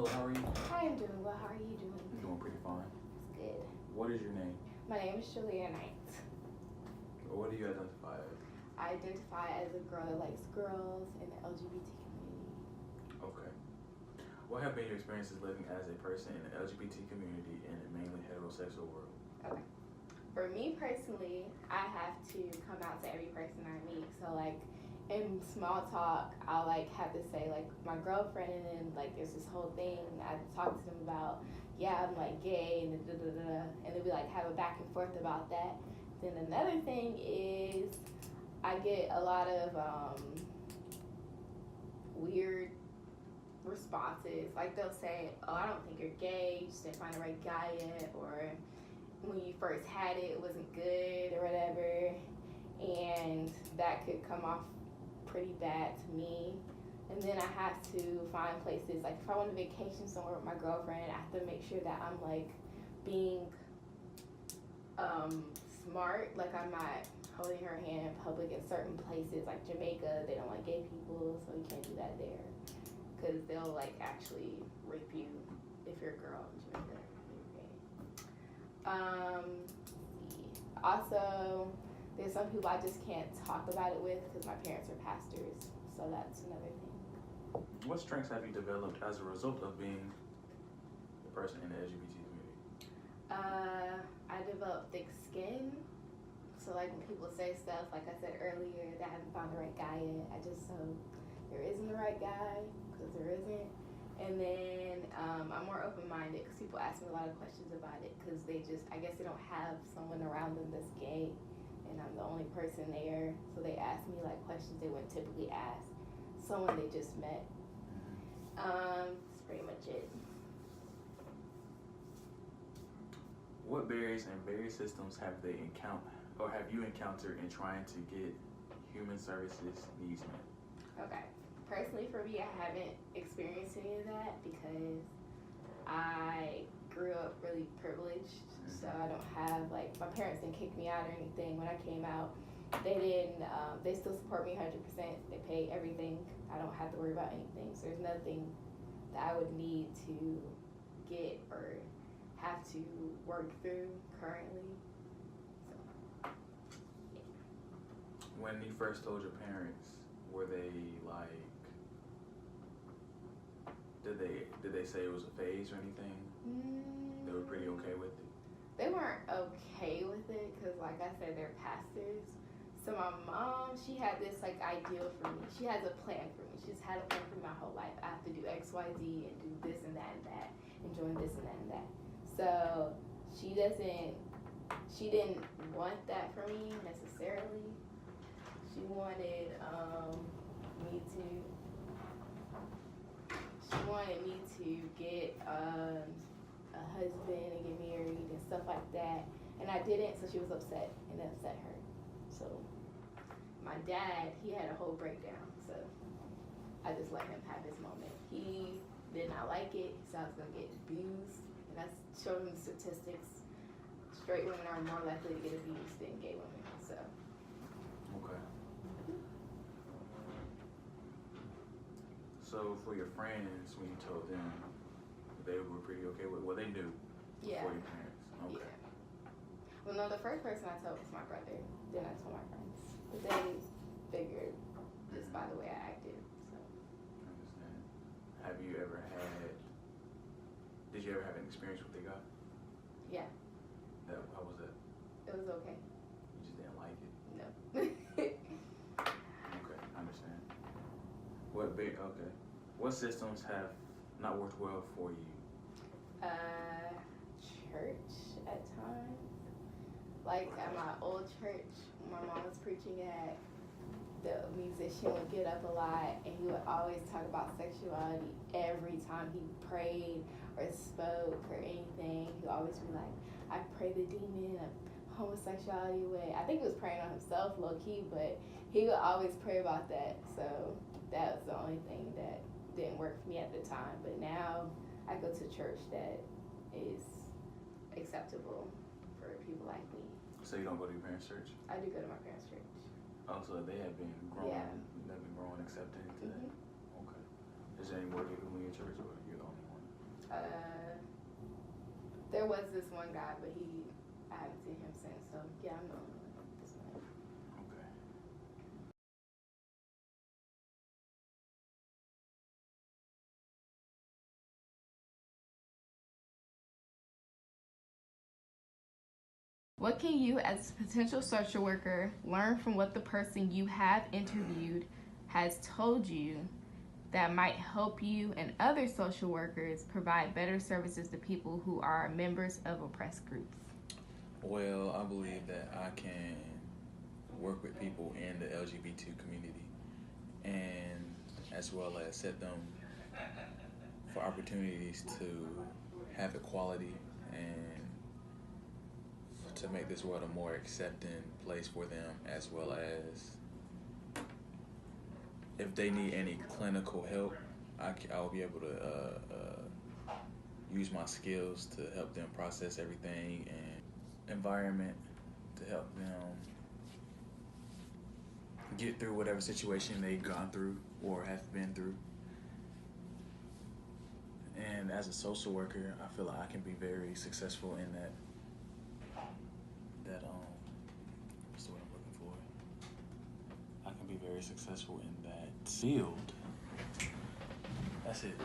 Hello, how are you? I am doing well. How are you doing? I'm doing pretty fine. It's good. What is your name? My name is Julia Knight. What do you identify as? I identify as a girl that likes girls in the LGBT community. Okay. What have been your experiences living as a person in the LGBT community in a mainly heterosexual world? Okay. For me personally, I have to come out to every person I meet. So like in small talk, I'll like have to say like my girlfriend and then like there's this whole thing I talk to them about, yeah, I'm like gay and da da da da, and then we like have a back and forth about that. Then another thing is I get a lot of weird responses. Like they'll say, "Oh, I don't think you're gay. You just didn't find the right guy yet," or "When you first had it, it wasn't good," or whatever. And that could come off pretty bad to me. And then I have to find places, like if I want to vacation somewhere with my girlfriend, I have to make sure that I'm like being smart, like I'm not holding her hand in public in certain places, like Jamaica, they don't like gay people, so you can't do that there, because they'll like actually rape you if you're a girl in Jamaica. Also, there's some people I just can't talk about it with because my parents are pastors, so that's another thing. What strengths have you developed as a result of being a person in the LGBT community? I developed thick skin. So like when people say stuff, like I said earlier, that I haven't found the right guy yet, I just hope there isn't the right guy, because there isn't. And then I'm more open-minded because people ask me a lot of questions about it because they just, I guess they don't have someone around them that's gay, and I'm the only person there. So they ask me like questions they wouldn't typically ask someone they just met. That's pretty much it. What barriers and barrier systems have they encountered, or have you encountered in trying to get human services needs met? Okay. Personally, for me, I haven't experienced any of that because I grew up really privileged. So I don't have, like, my parents didn't kick me out or anything when I came out. They didn't, they still support me 100%. They pay everything. I don't have to worry about anything. So there's nothing that I would need to get or have to work through currently. So, yeah. When you first told your parents, were they like, did they say it was a phase or anything? They were pretty okay with it? They weren't okay with it because, like I said, they're pastors. So my mom, she had this like ideal for me. She has a plan for me. She's had a plan for me my whole life. I have to do X, Y, Z and do this and that and join this and that and that. So she didn't want that for me necessarily. She wanted me to get a husband and get married and stuff like that, and I didn't, so she was upset, and it upset her. So my dad, he had a whole breakdown, so I just let him have his moment. He did not like it. He said I was gonna get abused, and I showed him the statistics. Straight women are more likely to get abused than gay women. So. Okay. So for your friends, when you told them, they were pretty okay with, well, they knew before your parents. Okay. Yeah. Well, no, the first person I told was my brother. Then I told my friends, but they figured just by the way I acted. So. I understand. Have you ever had? Did you ever have an experience with the guy? Yeah. How was that? It was okay. You just didn't like it? No. Okay, I understand. Okay. What systems have not worked well for you? Church at times. Like at my old church, my mom was preaching at, the musician would get up a lot and he would always talk about sexuality every time he prayed or spoke or anything. He would always be like, I pray the demon of homosexuality away. I think he was praying on himself low key, but he would always pray about that. So that was the only thing that didn't work for me at the time. But now I go to church that is acceptable for people like me. So you don't go to your parents' church? I do go to my parents' church. Oh, so they have been growing, Yeah. they've been growing accepting to that? Okay. Is there any more people in your church, or you're the only one? There was this one guy, but I haven't seen him since. So yeah, I'm the only one at this point. Okay. What can you, as a potential social worker, learn from what the person you have interviewed has told you that might help you and other social workers provide better services to people who are members of oppressed groups? Well, I believe that I can work with people in the LGBT community and as well as set them for opportunities to have equality and to make this world a more accepting place for them, as well as if they need any clinical help, I'll be able to use my skills to help them process everything, and environment to help them get through whatever situation they've gone through or have been through. And as a social worker, I feel like I can be very successful in that what's the word I'm looking for? I can be very successful in that field. That's it.